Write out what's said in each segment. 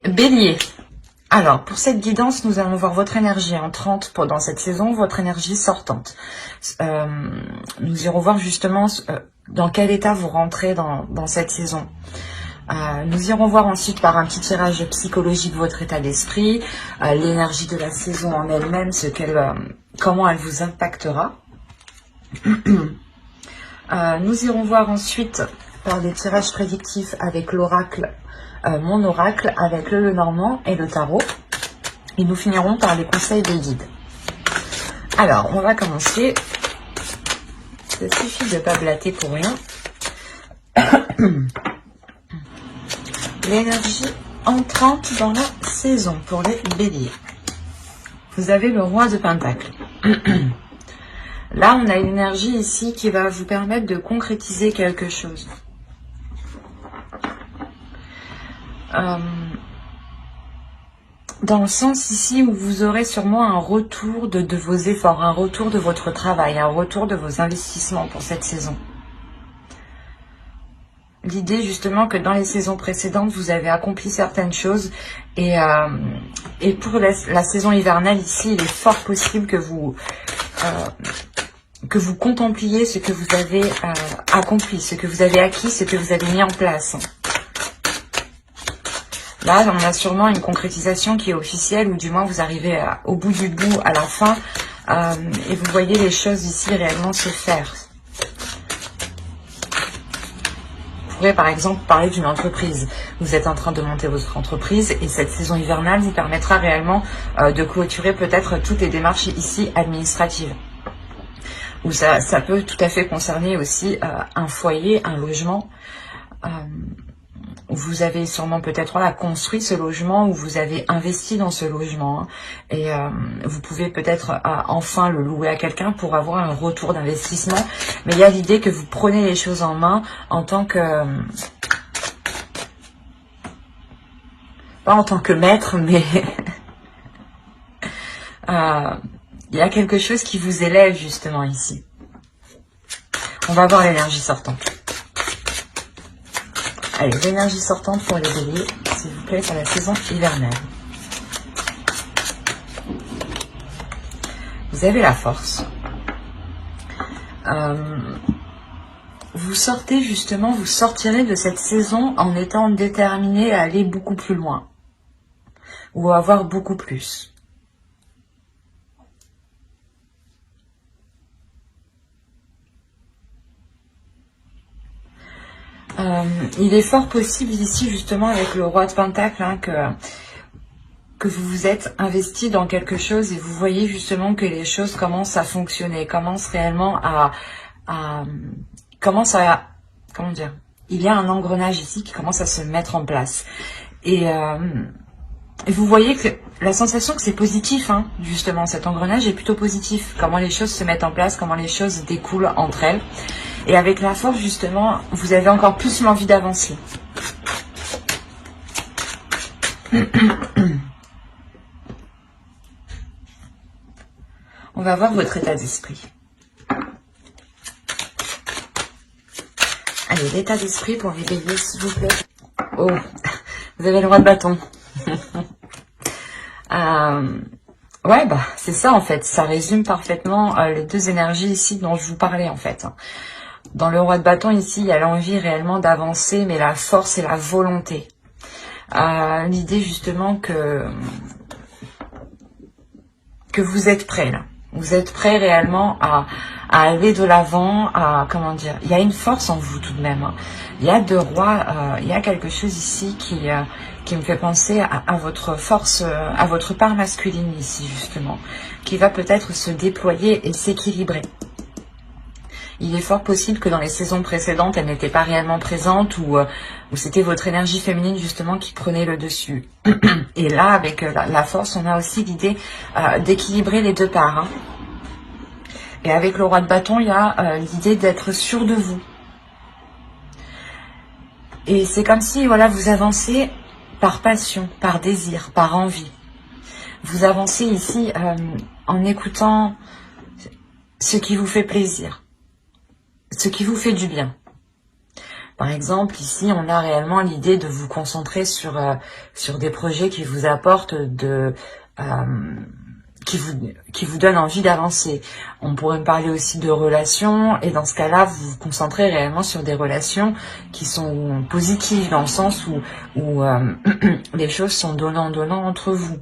Bélier. Alors, pour cette guidance, nous allons voir votre énergie entrante pendant cette saison, votre énergie sortante. Nous irons voir justement dans quel état vous rentrez dans cette saison. Nous irons voir ensuite par un petit tirage psychologique votre état d'esprit, l'énergie de la saison en elle-même, comment elle vous impactera. Nous irons voir ensuite par des tirages prédictifs avec l'oracle, mon oracle, avec le Lenormand et le tarot. Et nous finirons par les conseils des guides. Alors, on va commencer. Ça suffit de ne pas blatter pour rien. L'énergie entrante dans la saison pour les béliers. Vous avez le roi de Pentacle. Là, on a une énergie ici qui va vous permettre de concrétiser quelque chose. Dans le sens ici où vous aurez sûrement un retour de vos efforts, un retour de votre travail, un retour de vos investissements pour cette saison. L'idée justement que dans les saisons précédentes, vous avez accompli certaines choses et pour la saison hivernale ici, il est fort possible que vous contempliez ce que vous avez accompli, ce que vous avez acquis, ce que vous avez mis en place. Là, on a sûrement une concrétisation qui est officielle, ou du moins vous arrivez au bout du bout, à la fin, et vous voyez les choses ici réellement se faire. Vous pourrez par exemple parler d'une entreprise. Vous êtes en train de monter votre entreprise et cette saison hivernale vous permettra réellement de clôturer peut-être toutes les démarches ici administratives. Ou ça peut tout à fait concerner aussi un foyer, un logement. Vous avez sûrement peut-être construit ce logement ou vous avez investi dans ce logement. Et vous pouvez peut-être enfin le louer à quelqu'un pour avoir un retour d'investissement. Mais il y a l'idée que vous prenez les choses en main en tant que... pas en tant que maître, mais... il y a quelque chose qui vous élève justement ici. On va voir l'énergie sortante. Allez, l'énergie sortante pour les béliers, s'il vous plaît, pour la saison hivernale. Vous avez la force. Vous sortez justement, vous sortirez de cette saison en étant déterminé à aller beaucoup plus loin. Ou à avoir beaucoup plus. Il est fort possible ici justement avec le roi de Pentacle que vous vous êtes investi dans quelque chose et vous voyez justement que les choses commencent à fonctionner, commencent réellement comment dire, il y a un engrenage ici qui commence à se mettre en place et vous voyez que la sensation que c'est positif, justement, cet engrenage est plutôt positif. Comment les choses se mettent en place, comment les choses découlent entre elles. Et avec la force, justement, vous avez encore plus l'envie d'avancer. On va voir votre état d'esprit. Allez, l'état d'esprit pour les béliers, s'il vous plaît. Oh, vous avez le roi de bâton. Ouais, c'est ça en fait. Ça résume parfaitement les deux énergies ici dont je vous parlais en fait. Dans le roi de bâton ici, il y a l'envie réellement d'avancer, mais la force et la volonté. L'idée justement que vous êtes prêt là. Vous êtes prêt réellement à aller de l'avant, comment dire. Il y a une force en vous tout de même. Il y a deux rois, il y a quelque chose ici qui me fait penser à votre force, à votre part masculine ici justement, qui va peut-être se déployer et s'équilibrer. Il est fort possible que dans les saisons précédentes, elle n'était pas réellement présente ou c'était votre énergie féminine justement qui prenait le dessus. Et là, avec la force, on a aussi l'idée d'équilibrer les deux parts. Et avec le roi de bâton, il y a l'idée d'être sûr de vous. Et c'est comme si voilà, vous avancez par passion, par désir, par envie. Vous avancez ici en écoutant ce qui vous fait plaisir. Ce qui vous fait du bien. Par exemple, ici, on a réellement l'idée de vous concentrer sur des projets qui vous apportent qui vous donnent envie d'avancer. On pourrait me parler aussi de relations, et dans ce cas-là, vous vous concentrez réellement sur des relations qui sont positives, dans le sens où les choses sont donnant-donnant entre vous.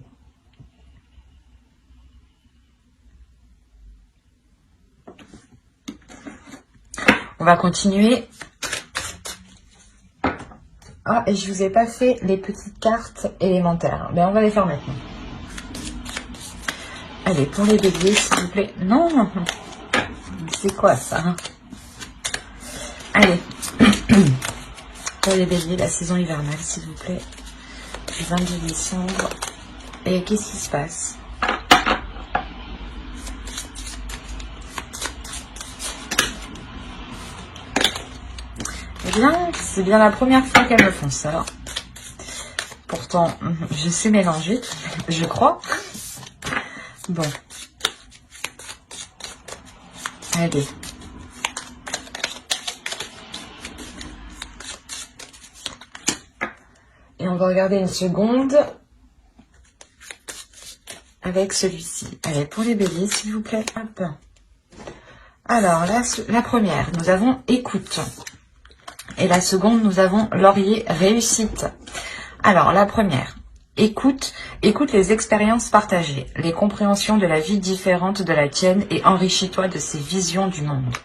On va continuer. Ah, et je vous ai pas fait les petites cartes élémentaires. Ben, on va les faire maintenant. Allez, pour les béliers, s'il vous plaît. Non, c'est quoi ça? Allez, pour les béliers, la saison hivernale, s'il vous plaît. Du 22 décembre. Et qu'est-ce qui se passe? Eh bien, c'est bien la première fois qu'elles me font ça. Pourtant, je sais mélanger, je crois. Bon. Allez. Et on va regarder une seconde avec celui-ci. Allez, pour les béliers, s'il vous plaît. Hop. Alors, la première, nous avons écoute. Et la seconde, nous avons laurier, réussite. Alors, la première, écoute les expériences partagées, les compréhensions de la vie différente de la tienne et enrichis-toi de ces visions du monde.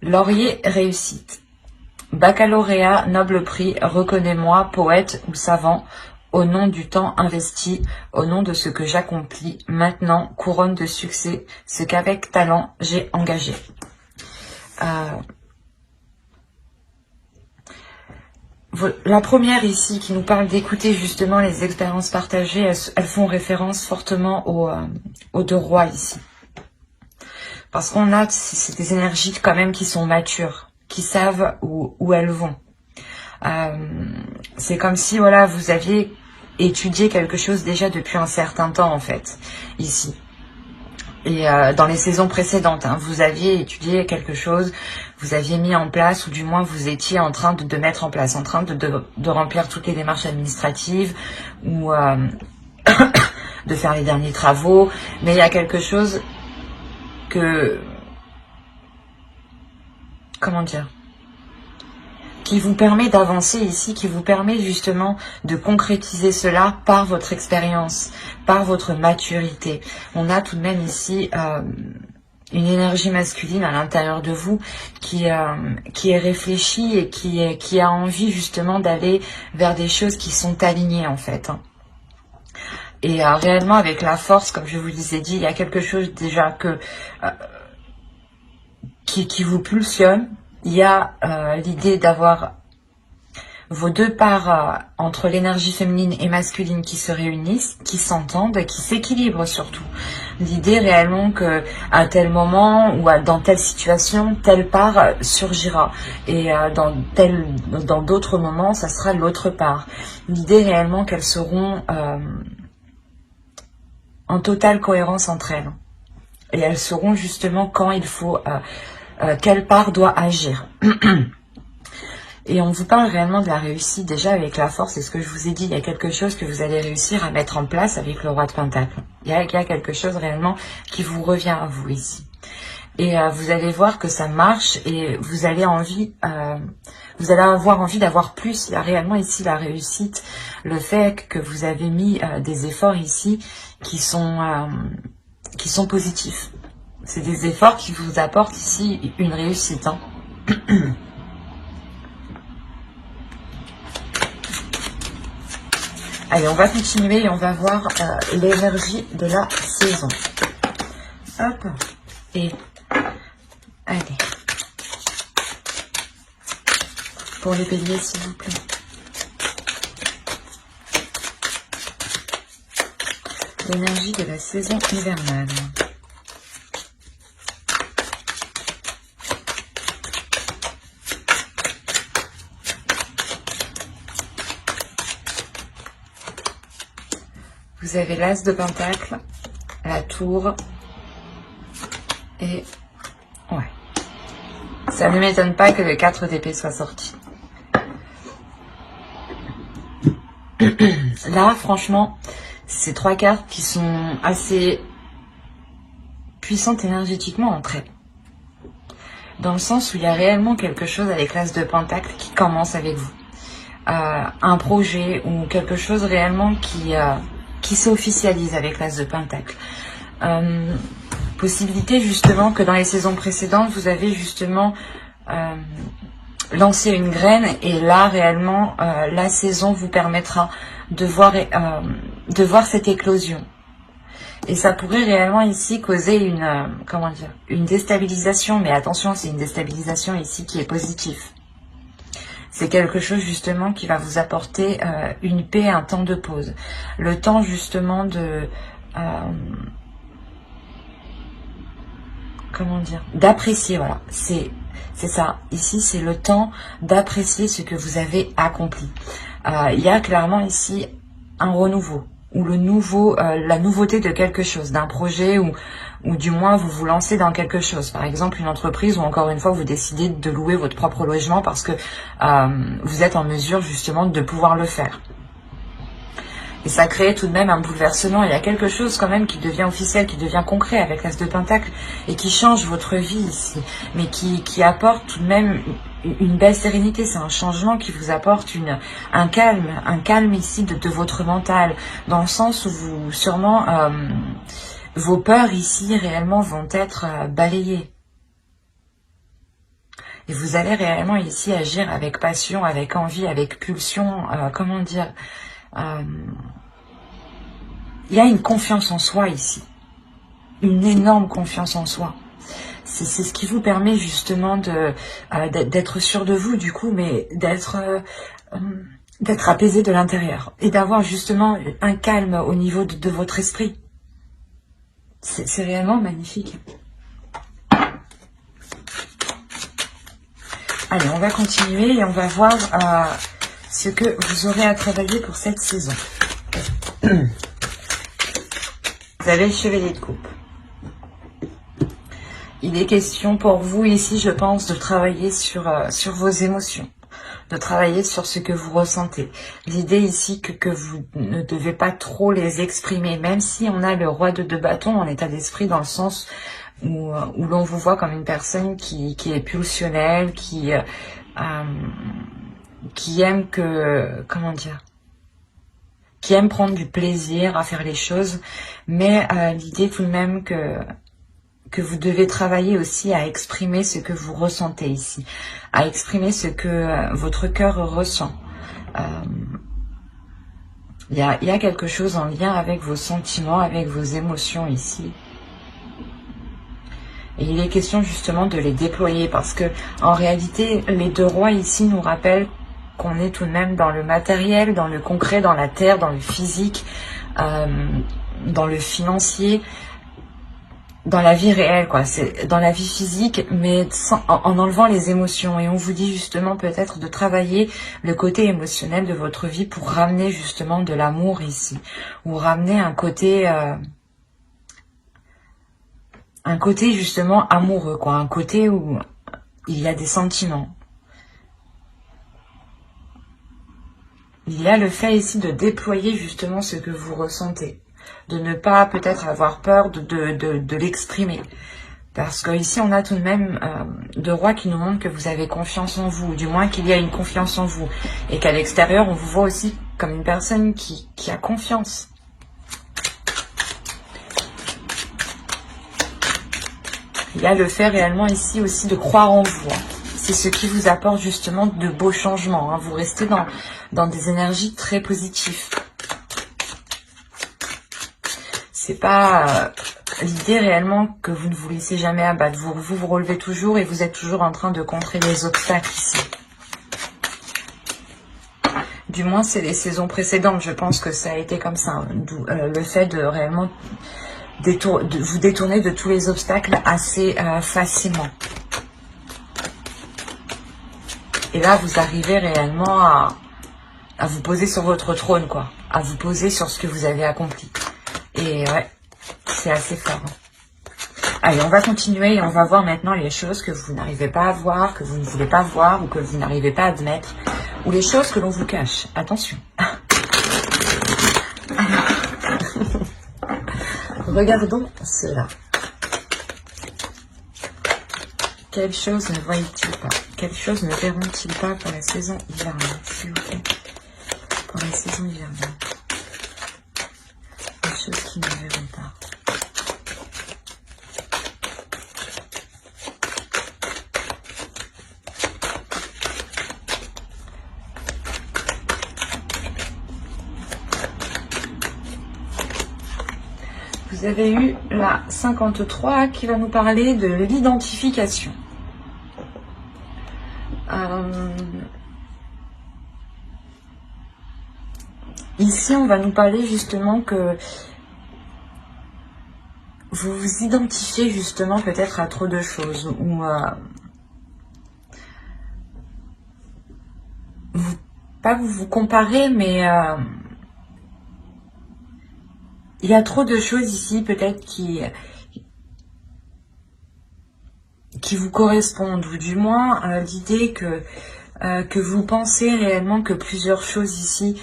Laurier, réussite. Baccalauréat, noble prix, reconnais-moi, poète ou savant, au nom du temps investi, au nom de ce que j'accomplis, maintenant, couronne de succès, ce qu'avec talent j'ai engagé. La première ici qui nous parle d'écouter justement les expériences partagées, elles font référence fortement aux deux rois ici. Parce qu'on a, c'est des énergies quand même qui sont matures, qui savent où elles vont. C'est comme si voilà, vous aviez étudié quelque chose déjà depuis un certain temps en fait, ici. Et dans les saisons précédentes, hein, vous aviez étudié quelque chose, vous aviez mis en place, ou du moins vous étiez en train de mettre en place, en train de remplir toutes les démarches administratives, ou de faire les derniers travaux, mais il y a quelque chose que... Comment dire ? Qui vous permet d'avancer ici, qui vous permet justement de concrétiser cela par votre expérience, par votre maturité. On a tout de même ici une énergie masculine à l'intérieur de vous qui est réfléchie et qui a envie justement d'aller vers des choses qui sont alignées en fait. Et réellement avec la force, comme je vous l'ai dit, il y a quelque chose déjà qui vous pulsionne. Il y a l'idée d'avoir vos deux parts entre l'énergie féminine et masculine qui se réunissent, qui s'entendent, qui s'équilibrent surtout. L'idée réellement que à tel moment ou dans telle situation, telle part surgira. Et dans d'autres moments, ça sera l'autre part. L'idée réellement qu'elles seront en totale cohérence entre elles. Et elles sauront justement quand il faut... quelle part doit agir. Et on vous parle réellement de la réussite déjà avec la force. Et ce que je vous ai dit, il y a quelque chose que vous allez réussir à mettre en place avec le roi de Pentacle. Il y a quelque chose réellement qui vous revient à vous ici. Et vous allez voir que ça marche et vous allez avoir envie d'avoir plus. Il y a réellement ici la réussite, le fait que vous avez mis des efforts ici qui sont positifs. C'est des efforts qui vous apportent ici une réussite. Hein. Allez, on va continuer et on va voir l'énergie de la saison. Hop. Et allez. Pour les béliers, s'il vous plaît. L'énergie de la saison hivernale. Vous avez l'as de pentacle, la tour et ouais, Ça ne m'étonne pas que le 4 d'épée soit sorti. Là, franchement, c'est 3 cartes qui sont assez puissantes énergétiquement entre elles. Dans le sens où il y a réellement quelque chose avec l'As de Pentacle qui commence avec vous. Un projet ou quelque chose réellement qui s'officialise avec l'As de Pentacle. Possibilité justement que dans les saisons précédentes, vous avez justement lancé une graine et là réellement la saison vous permettra de voir cette éclosion. Et ça pourrait réellement ici causer une déstabilisation, mais attention, c'est une déstabilisation ici qui est positive. C'est quelque chose justement qui va vous apporter une paix, un temps de pause. Le temps justement de... d'apprécier, voilà. C'est ça. Ici, c'est le temps d'apprécier ce que vous avez accompli. Il y a clairement ici un renouveau. Ou la nouveauté de quelque chose, d'un projet ou du moins vous vous lancez dans quelque chose. Par exemple, une entreprise ou encore une fois, vous décidez de louer votre propre logement parce que vous êtes en mesure justement de pouvoir le faire. Et ça crée tout de même un bouleversement. Il y a quelque chose quand même qui devient officiel, qui devient concret avec l'As de Pentacle et qui change votre vie ici. Mais qui apporte tout de même une belle sérénité. C'est un changement qui vous apporte un calme ici de votre mental. Dans le sens où vous, sûrement, vos peurs ici réellement vont être balayées. Et vous allez réellement ici agir avec passion, avec envie, avec pulsion, il y a une confiance en soi ici, une énorme confiance en soi. C'est ce qui vous permet justement d'être sûr de vous du coup, mais d'être apaisé de l'intérieur et d'avoir justement un calme au niveau de votre esprit. C'est réellement magnifique. Allez, on va continuer et on va voir ce que vous aurez à travailler pour cette saison. Vous avez le chevalier de coupe. Il est question pour vous ici, je pense, de travailler sur vos émotions, de travailler sur ce que vous ressentez. L'idée ici que vous ne devez pas trop les exprimer, même si on a le roi de 2 bâtons en état d'esprit dans le sens où l'on vous voit comme une personne qui est pulsionnelle, qui aime qui aime prendre du plaisir à faire les choses, mais l'idée tout de même que vous devez travailler aussi à exprimer ce que vous ressentez ici, à exprimer ce que votre cœur ressent. Il y a quelque chose en lien avec vos sentiments, avec vos émotions ici. Et il est question justement de les déployer parce que en réalité, les 2 rois ici nous rappellent qu'on est tout de même dans le matériel, dans le concret, dans la terre, dans le physique, dans le financier, dans la vie réelle, quoi. C'est dans la vie physique, mais en enlevant les émotions. Et on vous dit justement peut-être de travailler le côté émotionnel de votre vie pour ramener justement de l'amour ici, ou ramener un côté justement amoureux, quoi, un côté où il y a des sentiments. Il y a le fait ici de déployer justement ce que vous ressentez, de ne pas peut-être avoir peur de l'exprimer. Parce que ici on a tout de même 2 rois qui nous montrent que vous avez confiance en vous, du moins qu'il y a une confiance en vous, et qu'à l'extérieur on vous voit aussi comme une personne qui a confiance. Il y a le fait réellement ici aussi de croire en vous. C'est ce qui vous apporte justement de beaux changements. Vous restez dans des énergies très positives. C'est pas l'idée réellement que vous ne vous laissez jamais abattre. Vous relevez toujours et vous êtes toujours en train de contrer les obstacles ici. Du moins, c'est les saisons précédentes. Je pense que ça a été comme ça. D'où le fait de réellement vous détourner de tous les obstacles assez facilement. Et là, vous arrivez réellement à vous poser sur votre trône, quoi. À vous poser sur ce que vous avez accompli. Et ouais, c'est assez fort. Allez, on va continuer et on va voir maintenant les choses que vous n'arrivez pas à voir, que vous ne voulez pas voir ou que vous n'arrivez pas à admettre, ou les choses que l'on vous cache. Attention. Regardons cela. Quelles choses ne voient-ils pas? Quelles choses ne verront-ils pas pour la saison hivernale, s'il vous plaît? Pour la saison hivernale. Les choses qu'ils ne verront pas. Vous avez eu la 53 qui va nous parler de l'identification. Ici, on va nous parler justement que vous vous identifiez justement peut-être à trop de choses ou pas vous comparez, mais il y a trop de choses ici peut-être qui vous correspondent, ou du moins l'idée que vous pensez réellement que plusieurs choses ici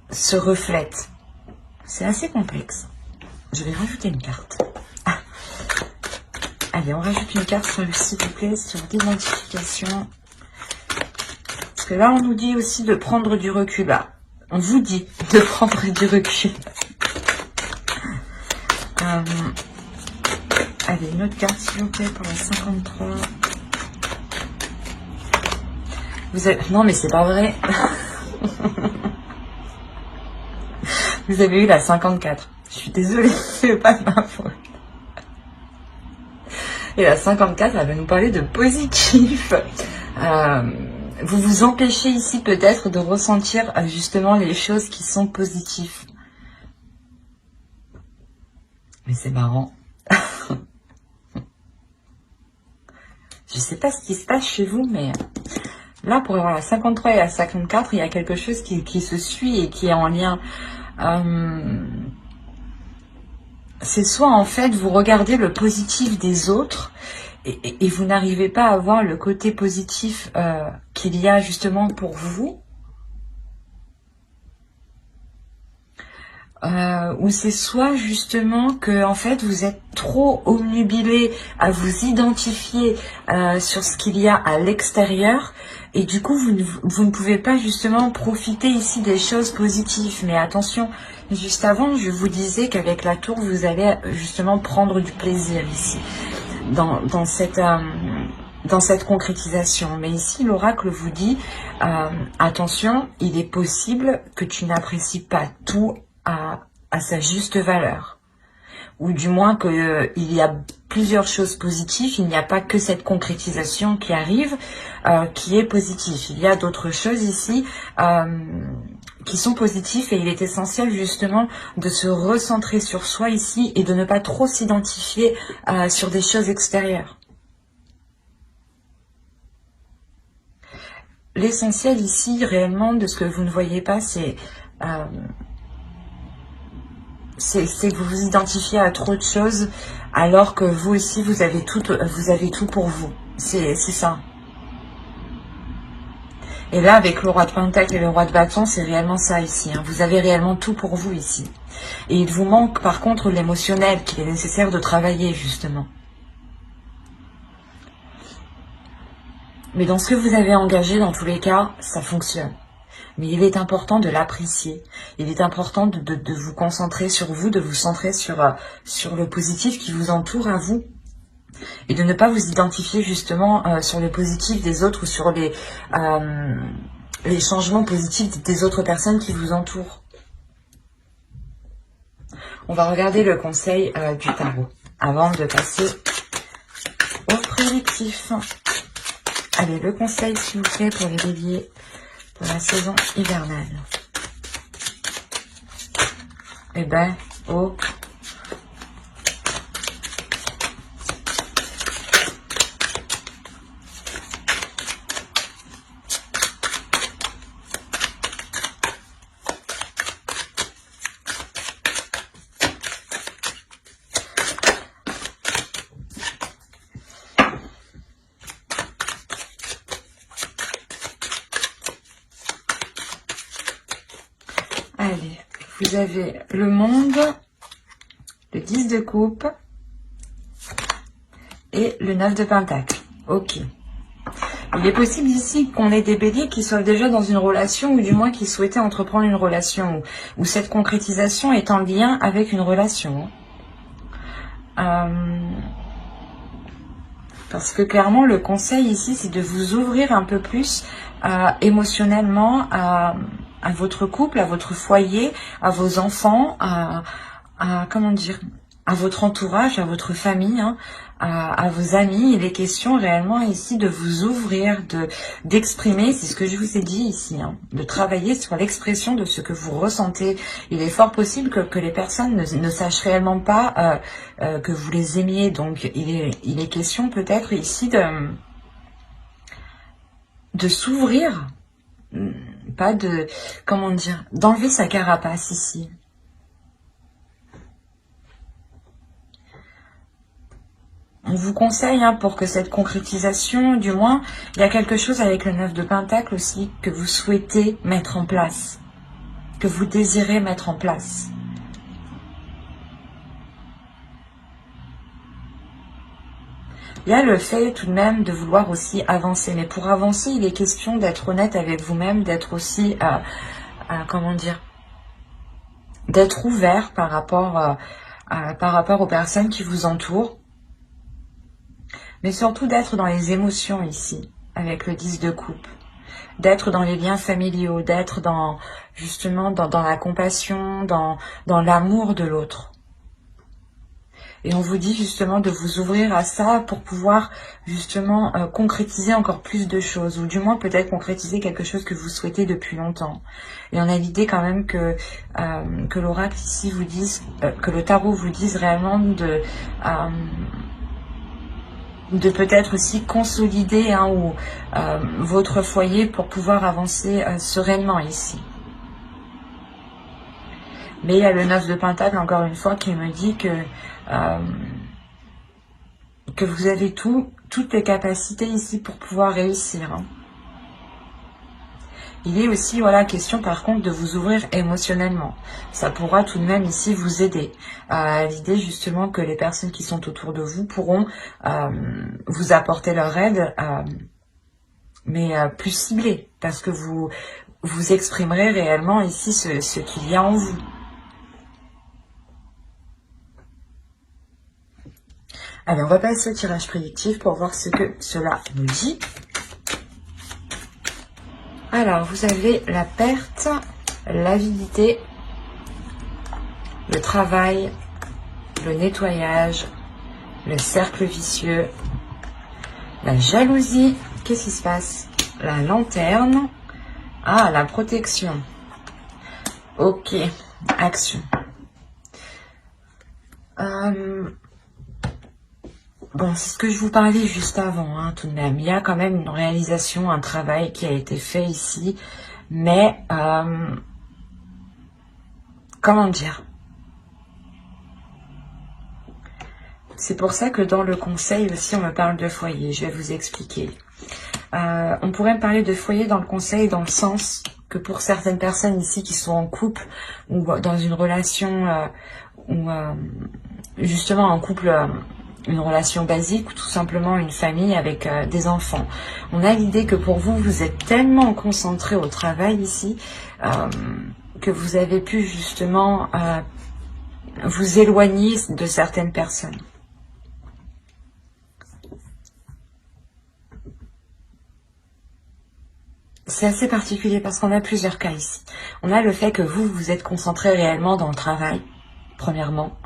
se reflètent. C'est assez complexe. Je vais rajouter une carte. Ah. Allez, on rajoute une carte, s'il vous plaît, sur l'identification. Parce que là, on nous dit aussi de prendre du recul. Là, on vous dit de prendre du recul. Allez, une autre carte, s'il vous plaît, pour la 53. Vous avez... Non, mais c'est pas vrai. Vous avez eu la 54. Je suis désolée, c'est pas de ma faute. Et la 54, elle va nous parler de positif. Vous vous empêchez ici peut-être de ressentir justement les choses qui sont positives. Mais c'est marrant. Je sais pas ce qui se passe chez vous, mais là, pour avoir la 53 et la 54, il y a quelque chose qui se suit et qui est en lien. C'est soit en fait vous regardez le positif des autres et vous n'arrivez pas à voir le côté positif qu'il y a justement pour vous, ou c'est soit justement que en fait vous êtes trop obnubilé à vous identifier sur ce qu'il y a à l'extérieur, et du coup vous ne pouvez pas justement profiter ici des choses positives. Mais attention, juste avant je vous disais qu'avec la tour vous allez justement prendre du plaisir ici dans cette concrétisation. Mais ici l'oracle vous dit attention, il est possible que tu n'apprécies pas tout à sa juste valeur, ou du moins qu'il y a plusieurs choses positives, il n'y a pas que cette concrétisation qui arrive qui est positive, il y a d'autres choses ici qui sont positives, et il est essentiel justement de se recentrer sur soi ici et de ne pas trop s'identifier sur des choses extérieures. L'essentiel ici réellement de ce que vous ne voyez pas, c'est que vous vous identifiez à trop de choses, alors que vous aussi vous avez tout pour vous. C'est ça. Et là, avec le roi de Pentacle et le roi de bâton, c'est réellement ça ici. Hein. Vous avez réellement tout pour vous ici. Et il vous manque par contre l'émotionnel qu'il est nécessaire de travailler justement. Mais dans ce que vous avez engagé, dans tous les cas, ça fonctionne. Mais il est important de l'apprécier. Il est important de vous concentrer sur vous, de vous centrer sur le positif qui vous entoure à vous. Et de ne pas vous identifier justement sur le positif des autres ou sur les changements positifs des autres personnes qui vous entourent. On va regarder le conseil du tarot avant de passer au prédictif. Allez, le conseil s'il vous plaît pour les béliers pour la saison hivernale. Eh ben, oh. Allez, vous avez le monde, le 10 de coupe et le 9 de pentacle. Ok. Il est possible ici qu'on ait des béliers qui soient déjà dans une relation ou du moins qui souhaitaient entreprendre une relation ou cette concrétisation est en lien avec une relation. Parce que clairement le conseil ici c'est de vous ouvrir un peu plus émotionnellement à votre couple, à votre foyer, à vos enfants, comment dire, à votre entourage, à votre famille, hein, à vos amis. Il est question réellement ici de vous ouvrir, d'exprimer, c'est ce que je vous ai dit ici, hein, de travailler sur l'expression de ce que vous ressentez. Il est fort possible que les personnes ne sachent réellement pas que vous les aimiez. Donc il est question peut-être ici de s'ouvrir, pas de, comment dire, d'enlever sa carapace ici. On vous conseille, hein, pour que cette concrétisation, du moins, il y a quelque chose avec le 9 de pentacle aussi que vous souhaitez mettre en place, que vous désirez mettre en place. Il y a le fait tout de même de vouloir aussi avancer. Mais pour avancer, il est question d'être honnête avec vous-même, d'être aussi, comment dire, d'être ouvert par rapport aux personnes qui vous entourent. Mais surtout d'être dans les émotions ici, avec le 10 de coupe. D'être dans les liens familiaux, d'être dans, justement, dans la compassion, dans l'amour de l'autre. Et on vous dit justement de vous ouvrir à ça pour pouvoir justement concrétiser encore plus de choses. Ou du moins peut-être concrétiser quelque chose que vous souhaitez depuis longtemps. Et on a l'idée quand même que l'oracle ici vous dise, que le tarot vous dise réellement de peut-être aussi consolider, hein, votre foyer pour pouvoir avancer sereinement ici. Mais il y a le 9 de pentacle, encore une fois, qui me dit que vous avez toutes les capacités ici pour pouvoir réussir. Hein. Il est aussi, voilà, question par contre de vous ouvrir émotionnellement. Ça pourra tout de même ici vous aider. L'idée justement que les personnes qui sont autour de vous pourront vous apporter leur aide, mais plus ciblée, parce que vous exprimerez réellement ici ce qu'il y a en vous. Allez, on va passer au tirage prédictif pour voir ce que cela nous dit. Alors, vous avez la perte, l'avidité, le travail, le nettoyage, le cercle vicieux, la jalousie. Qu'est-ce qui se passe? La lanterne. Ah, la protection. Ok, action. Bon, c'est ce que je vous parlais juste avant, hein, tout de même. Il y a quand même une réalisation, un travail qui a été fait ici. Mais, comment dire? C'est pour ça que dans le conseil aussi, on me parle de foyer. Je vais vous expliquer. On pourrait me parler de foyer dans le conseil dans le sens que pour certaines personnes ici qui sont en couple ou dans une relation, ou justement en couple... une relation basique ou tout simplement une famille avec des enfants. On a l'idée que pour vous, vous êtes tellement concentré au travail ici que vous avez pu justement vous éloigner de certaines personnes. C'est assez particulier parce qu'on a plusieurs cas ici. On a le fait que vous, vous êtes concentré réellement dans le travail, premièrement.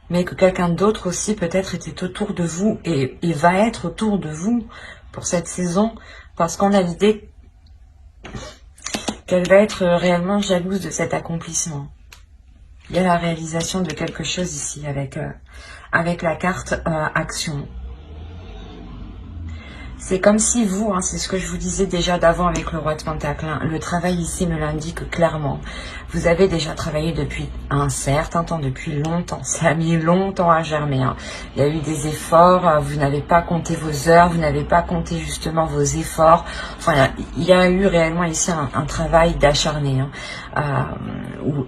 Mais que quelqu'un d'autre aussi peut-être était autour de vous et va être autour de vous pour cette saison, parce qu'on a l'idée qu'elle va être réellement jalouse de cet accomplissement. Il y a la réalisation de quelque chose ici avec la carte action. C'est comme si vous, hein, c'est ce que je vous disais déjà d'avant avec le roi de Pentacle, hein, le travail ici me l'indique clairement. Vous avez déjà travaillé depuis un certain temps, depuis longtemps. Ça a mis longtemps à germer. Hein. Il y a eu des efforts, vous n'avez pas compté vos heures, vous n'avez pas compté justement vos efforts. Enfin, il y a eu réellement ici un travail d'acharné. Hein.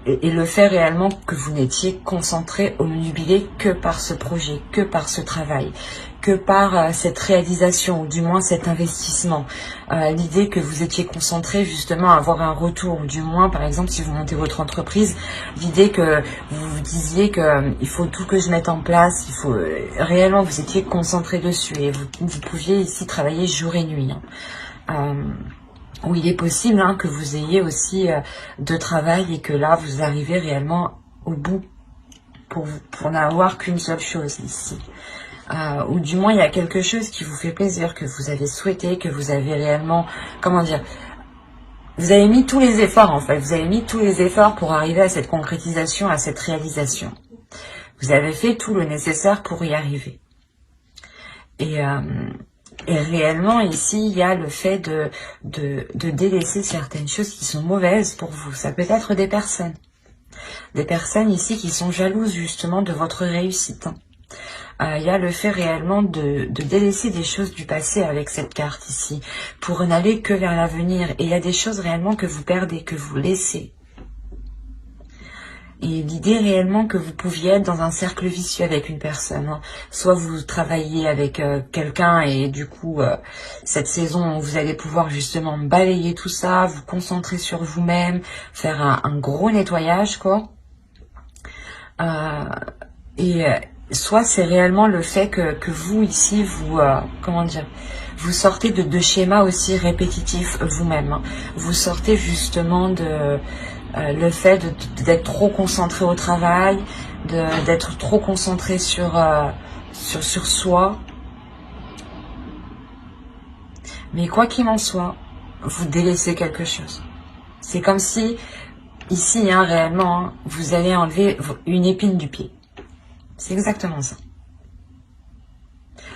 Et le fait réellement que vous n'étiez concentré, omnubilé que par ce projet, que par ce travail, que par cette réalisation, ou du moins cet investissement. L'idée que vous étiez concentré justement à avoir un retour, ou du moins par exemple si vous montez votre entreprise, l'idée que vous vous disiez que il faut tout que je mette en place, il faut réellement vous étiez concentré dessus et vous pouviez ici travailler jour et nuit. Hein. Où il est possible hein, que vous ayez aussi de travail et que là vous arrivez réellement au bout pour n'avoir qu'une seule chose ici. Ou du moins il y a quelque chose qui vous fait plaisir, que vous avez souhaité, que vous avez réellement, comment dire, vous avez mis tous les efforts en fait, vous avez mis tous les efforts pour arriver à cette concrétisation, à cette réalisation. Vous avez fait tout le nécessaire pour y arriver. Et réellement ici il y a le fait de délaisser certaines choses qui sont mauvaises pour vous. Ça peut être des personnes ici qui sont jalouses justement de votre réussite. Il y a le fait réellement de délaisser des choses du passé avec cette carte ici, pour n'aller que vers l'avenir. Et il y a des choses réellement que vous perdez, que vous laissez. Et l'idée réellement que vous pouviez être dans un cercle vicieux avec une personne. Hein. Soit vous travaillez avec quelqu'un et du coup, cette saison, vous allez pouvoir justement balayer tout ça, vous concentrer sur vous-même, faire un gros nettoyage, quoi. Soit c'est réellement le fait que vous ici, vous, comment dire, vous sortez de schémas aussi répétitifs vous-même. Hein. Vous sortez justement de le fait d'être trop concentré au travail, d'être trop concentré sur soi. Mais quoi qu'il en soit, vous délaissez quelque chose. C'est comme si, ici, hein, réellement, hein, vous allez enlever une épine du pied. C'est exactement ça.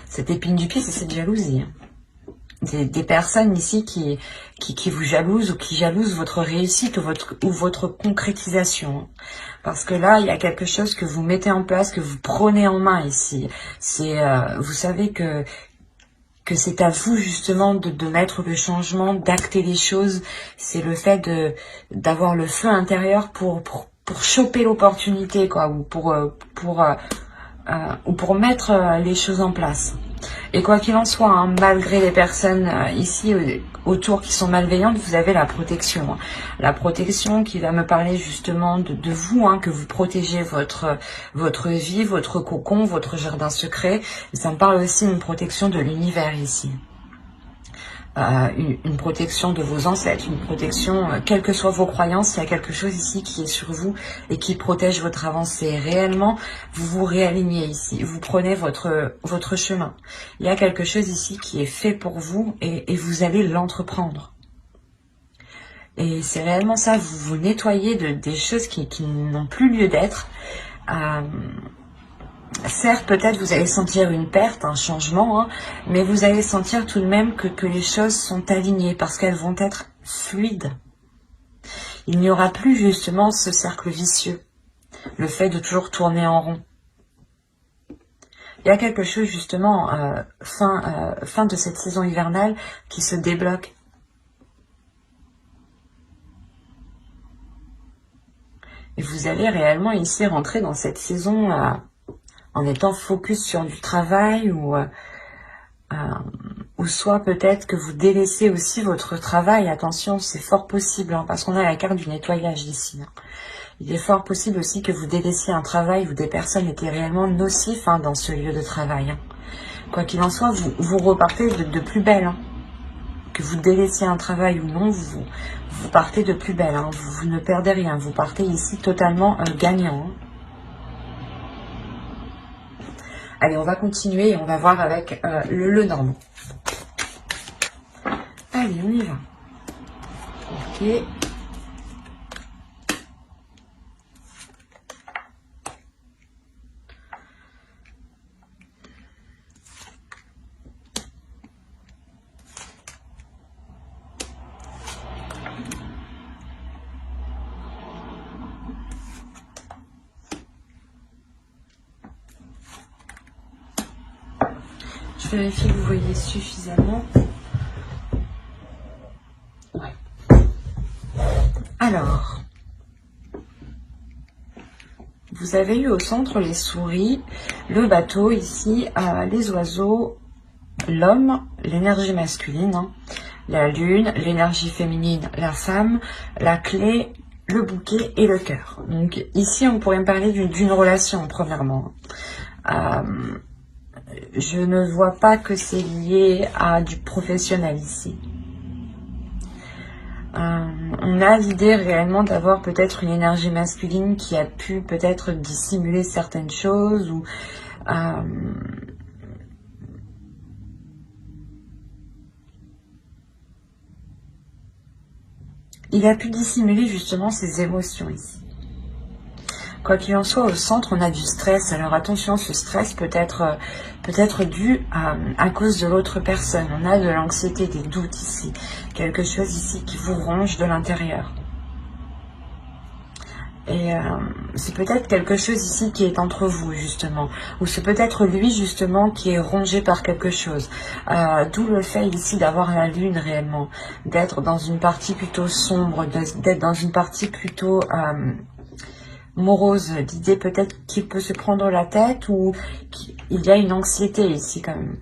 Cette épine du pied, c'est cette jalousie. Hein. Des personnes ici qui vous jalousent ou qui jalousent votre réussite ou votre concrétisation. Hein. Parce que là, il y a quelque chose que vous mettez en place, que vous prenez en main ici. C'est, vous savez que c'est à vous justement de mettre le changement, d'acter les choses. C'est le fait d'avoir le feu intérieur pour choper l'opportunité, quoi, ou pour mettre les choses en place. Et quoi qu'il en soit, hein, malgré les personnes ici autour qui sont malveillantes, vous avez la protection. Hein. La protection qui va me parler justement de vous, hein, que vous protégez votre vie, votre cocon, votre jardin secret. Et ça me parle aussi d'une protection de l'univers ici. Une protection de vos ancêtres, une protection, quelles que soient vos croyances, il y a quelque chose ici qui est sur vous et qui protège votre avancée. Réellement, vous vous réalignez ici, vous prenez votre chemin. Il y a quelque chose ici qui est fait pour vous et vous allez l'entreprendre. Et c'est réellement ça, vous vous nettoyez des choses qui n'ont plus lieu d'être. Certes, peut-être vous allez sentir une perte, un changement, hein, mais vous allez sentir tout de même que les choses sont alignées parce qu'elles vont être fluides. Il n'y aura plus justement ce cercle vicieux, le fait de toujours tourner en rond. Il y a quelque chose justement, fin de cette saison hivernale, qui se débloque. Et vous allez réellement ici rentrer dans cette saison en étant focus sur du travail ou soit peut-être que vous délaissez aussi votre travail. Attention, c'est fort possible, hein, parce qu'on a la carte du nettoyage ici. Hein. Il est fort possible aussi que vous délaissiez un travail où des personnes étaient réellement nocifs hein, dans ce lieu de travail. Hein. Quoi qu'il en soit, vous repartez de plus belle. Hein. Que vous délaissiez un travail ou non, vous partez de plus belle. Hein. Vous ne perdez rien. Vous partez ici totalement gagnant. Hein. Allez, on va continuer et on va voir avec le Normand. Allez, on y va. Ok. vérifie que vous voyez suffisamment. Ouais. Alors, vous avez eu au centre les souris, le bateau ici, les oiseaux, l'homme, l'énergie masculine, hein, la lune, l'énergie féminine, la femme, la clé, le bouquet et le cœur. Donc ici, on pourrait me parler d'une relation, premièrement. Je ne vois pas que c'est lié à du professionnel ici. On a l'idée réellement d'avoir peut-être une énergie masculine qui a pu peut-être dissimuler certaines choses ou il a pu dissimuler justement ses émotions ici. Quoi qu'il en soit, au centre, on a du stress. Alors attention, ce stress peut être dû à cause de l'autre personne. On a de l'anxiété, des doutes ici. Quelque chose ici qui vous ronge de l'intérieur. Et c'est peut-être quelque chose ici qui est entre vous, justement. Ou c'est peut-être lui, justement, qui est rongé par quelque chose. D'où le fait ici d'avoir la lune réellement. D'être dans une partie plutôt sombre, d'être dans une partie plutôt morose. L'idée peut-être qu'il peut se prendre la tête ou qu'il y a une anxiété ici quand même.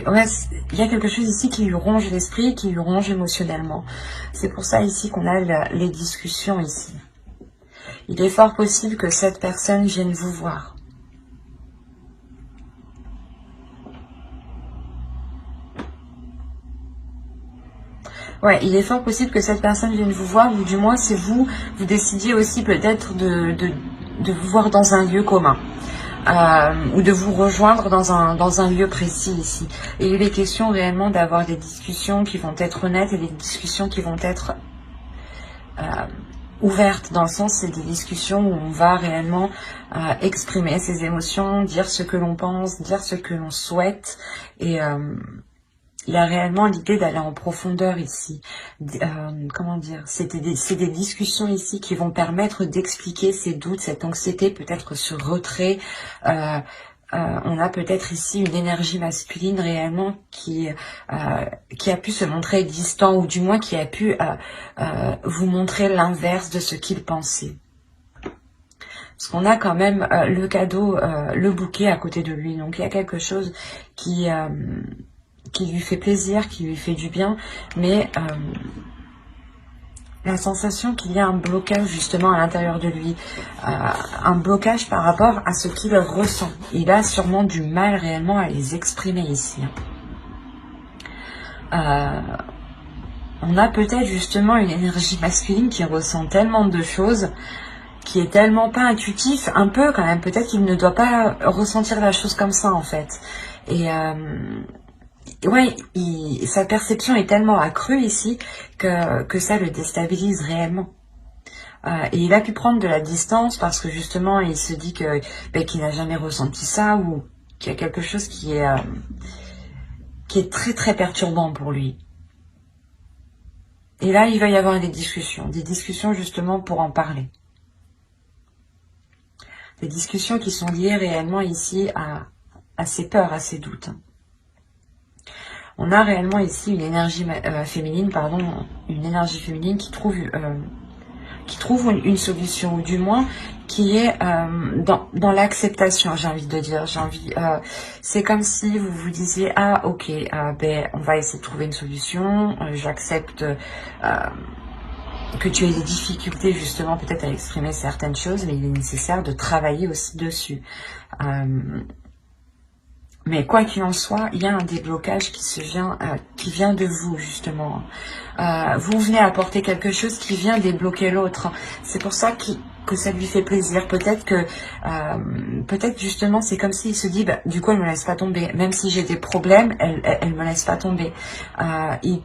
Ouais, il y a quelque chose ici qui lui ronge l'esprit, qui lui ronge émotionnellement. C'est pour ça ici qu'on a les discussions ici. Il est fort possible que cette personne vienne vous voir. Ouais, il est fort possible que cette personne vienne vous voir, ou du moins c'est vous décidiez aussi peut-être de vous voir dans un lieu commun. Ou de vous rejoindre dans un lieu précis ici. Et il est question réellement d'avoir des discussions qui vont être honnêtes et des discussions qui vont être ouvertes, dans le sens c'est des discussions où on va réellement exprimer ses émotions, dire ce que l'on pense, dire ce que l'on souhaite et il y a réellement l'idée d'aller en profondeur ici. Comment dire, c'est des discussions ici qui vont permettre d'expliquer ces doutes, cette anxiété, peut-être ce retrait. On a peut-être ici une énergie masculine réellement qui a pu se montrer distant ou du moins qui a pu vous montrer l'inverse de ce qu'il pensait. Parce qu'on a quand même le cadeau, le bouquet à côté de lui. Donc il y a quelque chose qui lui fait plaisir, qui lui fait du bien, mais la sensation qu'il y a un blocage justement à l'intérieur de lui, un blocage par rapport à ce qu'il ressent. Il a sûrement du mal réellement à les exprimer ici. On a peut-être justement une énergie masculine qui ressent tellement de choses, qui est tellement pas intuitif, un peu quand même, peut-être qu'il ne doit pas ressentir la chose comme ça en fait. Et ouais, sa perception est tellement accrue ici que ça le déstabilise réellement. Et il a pu prendre de la distance parce que justement il se dit que qu'il n'a jamais ressenti ça ou qu'il y a quelque chose qui est très très perturbant pour lui. Et là il va y avoir des discussions justement pour en parler. Des discussions qui sont liées réellement ici à ses peurs, à ses doutes. On a réellement ici une énergie féminine, une énergie féminine qui trouve une solution, ou du moins qui est dans l'acceptation, j'ai envie de dire. C'est comme si vous vous disiez, ah ok, on va essayer de trouver une solution, j'accepte que tu aies des difficultés justement peut-être à exprimer certaines choses, mais il est nécessaire de travailler aussi dessus. Mais quoi qu'il en soit, il y a un déblocage qui vient de vous, justement. Vous venez apporter quelque chose qui vient débloquer l'autre. C'est pour ça que ça lui fait plaisir. Peut-être justement, c'est comme s'il se dit, du coup, elle me laisse pas tomber. Même si j'ai des problèmes, elle me laisse pas tomber. Il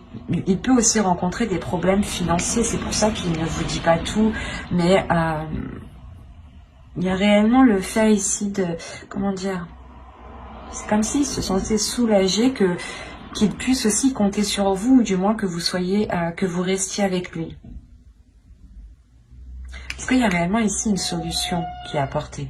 peut aussi rencontrer des problèmes financiers. C'est pour ça qu'il ne vous dit pas tout. Mais il y a réellement le fait ici de, comment dire, c'est comme s'il se sentait soulagé qu'il puisse aussi compter sur vous, ou du moins que vous restiez avec lui. Est-ce qu'il y a réellement ici une solution qui est apportée?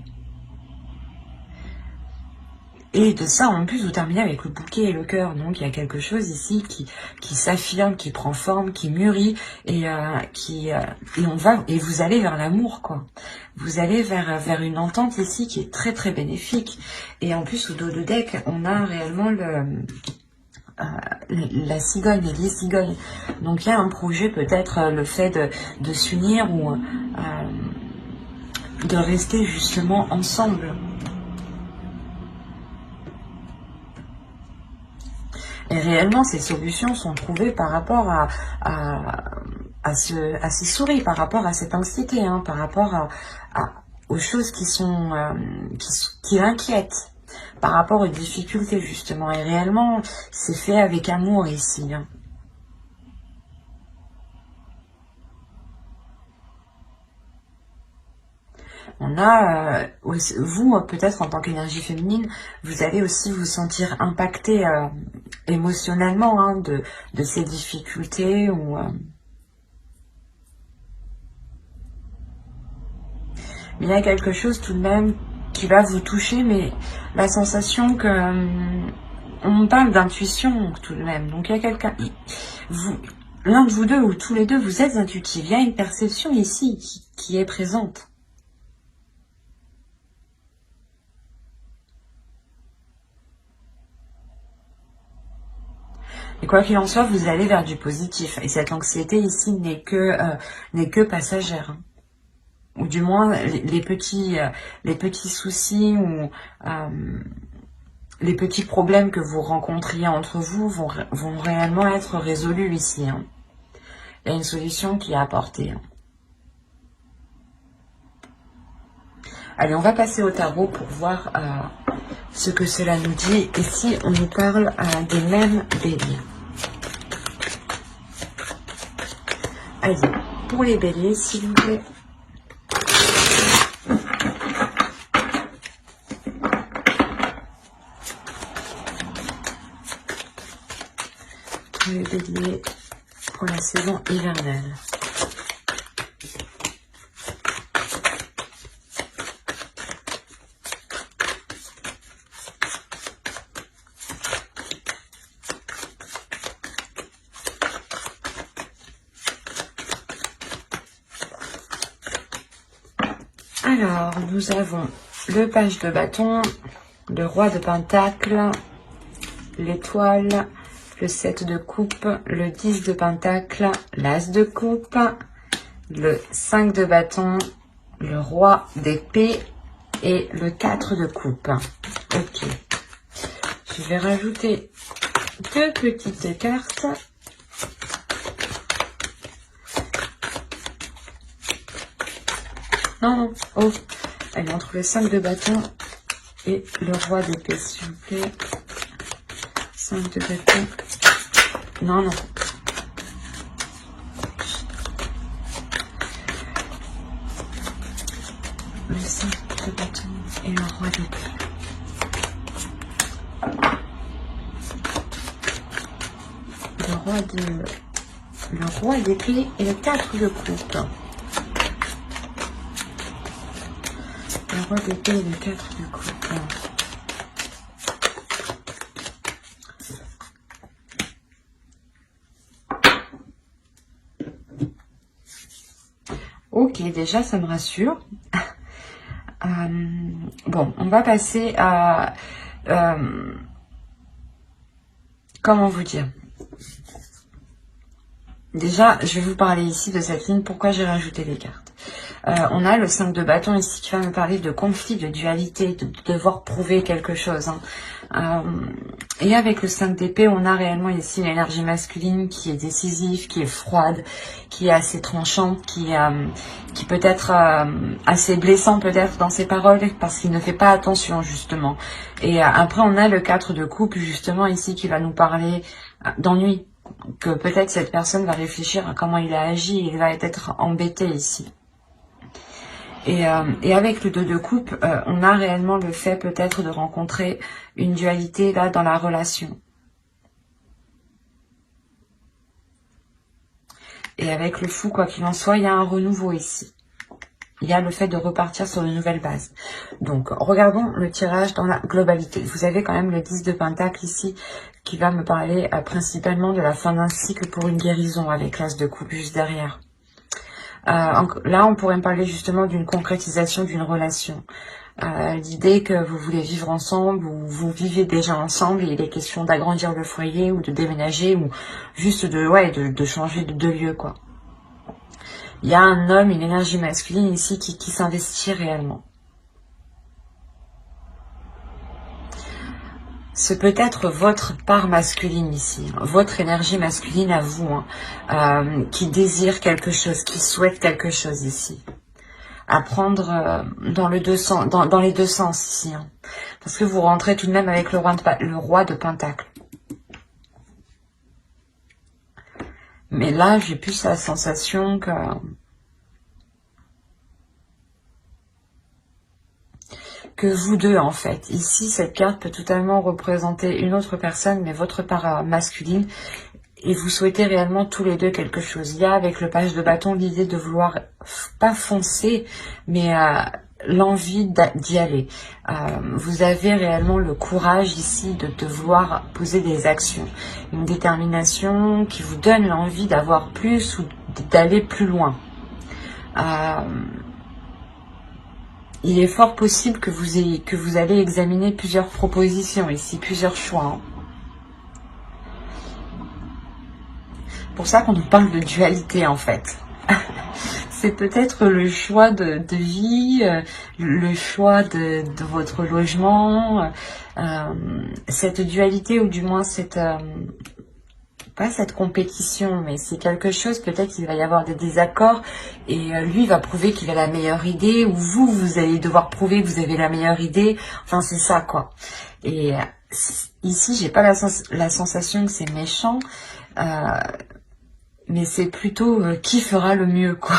Et de ça, en plus, vous terminez avec le bouquet et le cœur. Donc, il y a quelque chose ici qui s'affirme, qui prend forme, qui mûrit et et vous allez vers l'amour, quoi. Vous allez vers une entente ici qui est très très bénéfique. Et en plus, au dos de deck, on a réellement la cigogne, les cigognes. Donc, il y a un projet, peut-être le fait de s'unir ou de rester justement ensemble. Et réellement, ces solutions sont trouvées par rapport à ces souris, par rapport à cette anxiété, hein, par rapport aux choses qui inquiètent, par rapport aux difficultés, justement. Et réellement, c'est fait avec amour ici, hein. On a, vous, peut-être en tant qu'énergie féminine, vous allez aussi vous sentir impacté émotionnellement, hein, de ces difficultés. Mais il y a quelque chose tout de même qui va vous toucher, mais la sensation que on parle d'intuition tout de même. Donc il y a quelqu'un, l'un de vous deux ou tous les deux, vous êtes intuitifs. Il y a une perception ici qui est présente. Et quoi qu'il en soit, vous allez vers du positif. Et cette anxiété ici n'est que passagère, hein. Ou du moins, les petits soucis ou les petits problèmes que vous rencontriez entre vous vont réellement être résolus ici, hein. Il y a une solution qui est apportée, hein. Allez, on va passer au tarot pour voir ce que cela nous dit. Ici, on nous parle des mêmes béliers. Allez, pour les béliers, s'il vous plaît. Pour les béliers, pour la saison hivernale. Alors, nous avons le page de bâton, le roi de pentacle, l'étoile, le 7 de coupe, le 10 de pentacle, l'as de coupe, le 5 de bâton, le roi d'épée et le 4 de coupe. Ok. Je vais rajouter deux petites cartes. Non. Oh. Allez, entre le 5 de bâton et le roi d'épée, s'il vous plaît. 5 de bâton. Non. Le 5 de bâton et le roi d'épée. Le roi d'épée et le 4 de coupe. Le roi d'épée et le 4 de coupe. Ok, déjà ça me rassure. Bon, on va passer à... comment vous dire? Déjà, je vais vous parler ici de cette ligne, pourquoi j'ai rajouté les cartes. On a le 5 de bâton ici qui va me parler de conflit, de dualité, de devoir prouver quelque chose, hein. Et avec le 5 d'épée, on a réellement ici l'énergie masculine qui est décisive, qui est froide, qui est assez tranchante, qui peut être assez blessant peut-être dans ses paroles parce qu'il ne fait pas attention justement. Et après, on a le 4 de coupe justement ici qui va nous parler d'ennui. Que peut-être cette personne va réfléchir à comment il a agi et il va être embêté ici. Et avec le 2 de coupe, on a réellement le fait peut-être de rencontrer une dualité là dans la relation. Et avec le fou, quoi qu'il en soit, il y a un renouveau ici. il y a le fait de repartir sur de nouvelles bases. Donc, regardons le tirage dans la globalité. Vous avez quand même le 10 de Pentacle ici, qui va me parler principalement de la fin d'un cycle pour une guérison, avec l'As de coupe juste derrière. Là, on pourrait me parler justement d'une concrétisation d'une relation. L'idée que vous voulez vivre ensemble, ou vous vivez déjà ensemble, et il est question d'agrandir le foyer, ou de déménager, ou juste de changer de lieu, quoi. Il y a un homme, une énergie masculine ici qui s'investit réellement. Ce peut être votre part masculine ici, votre énergie masculine à vous, qui désire quelque chose, qui souhaite quelque chose ici. À prendre dans les deux sens ici. Parce que vous rentrez tout de même avec le roi de Pentacle. Mais là, j'ai plus la sensation que vous deux, en fait. Ici, cette carte peut totalement représenter une autre personne, mais votre part masculine. Et vous souhaitez réellement tous les deux quelque chose. Il y a avec le page de bâton l'idée de vouloir, pas foncer, mais l'envie d'y aller. Vous avez réellement le courage ici de vouloir poser des actions. Une détermination qui vous donne l'envie d'avoir plus ou d'aller plus loin. Il est fort possible que vous allez examiner plusieurs propositions ici, plusieurs choix. Pour ça qu'on nous parle de dualité en fait. C'est peut-être le choix de vie, le choix de votre logement, cette dualité, ou du moins cette... pas cette compétition, mais c'est quelque chose, peut-être qu'il va y avoir des désaccords, et lui va prouver qu'il a la meilleure idée, ou vous allez devoir prouver que vous avez la meilleure idée, enfin c'est ça quoi. Et ici, j'ai pas la sensation que c'est méchant, mais c'est plutôt qui fera le mieux quoi.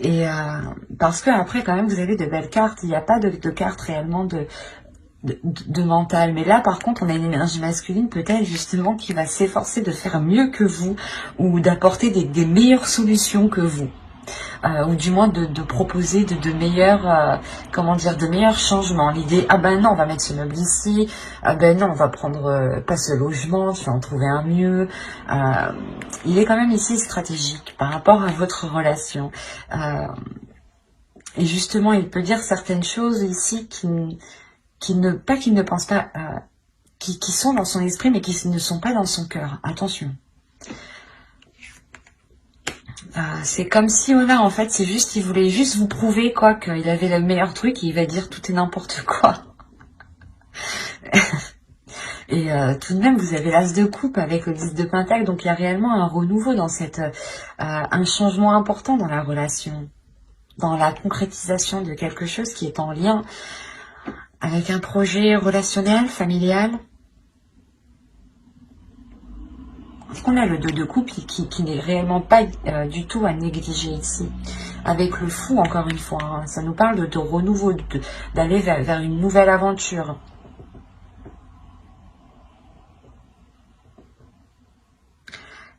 Et parce que après quand même vous avez de belles cartes, il n'y a pas de cartes réellement de mental, mais là par contre on a une énergie masculine peut-être justement qui va s'efforcer de faire mieux que vous, ou d'apporter des meilleures solutions que vous, ou du moins de proposer de meilleurs de meilleurs changements. L'idée, ah ben non on va mettre ce meuble ici, ah ben non on va prendre pas ce logement, je vais en trouver un mieux. Il est quand même ici stratégique par rapport à votre relation, et justement il peut dire certaines choses ici qu'il ne pense pas, qui sont dans son esprit, mais qui ne sont pas dans son cœur. Attention. C'est comme si, voilà, en fait, il voulait juste vous prouver, quoi, qu'il avait le meilleur truc, et il va dire tout et n'importe quoi. Et tout de même, vous avez l'As de coupe avec le 10 de Pentacle, donc il y a réellement un renouveau dans un changement important dans la relation, dans la concrétisation de quelque chose qui est en lien avec un projet relationnel, familial. On a le 2 de coupe qui n'est réellement pas du tout à négliger ici. Avec le fou, encore une fois, ça nous parle de renouveau, d'aller vers une nouvelle aventure.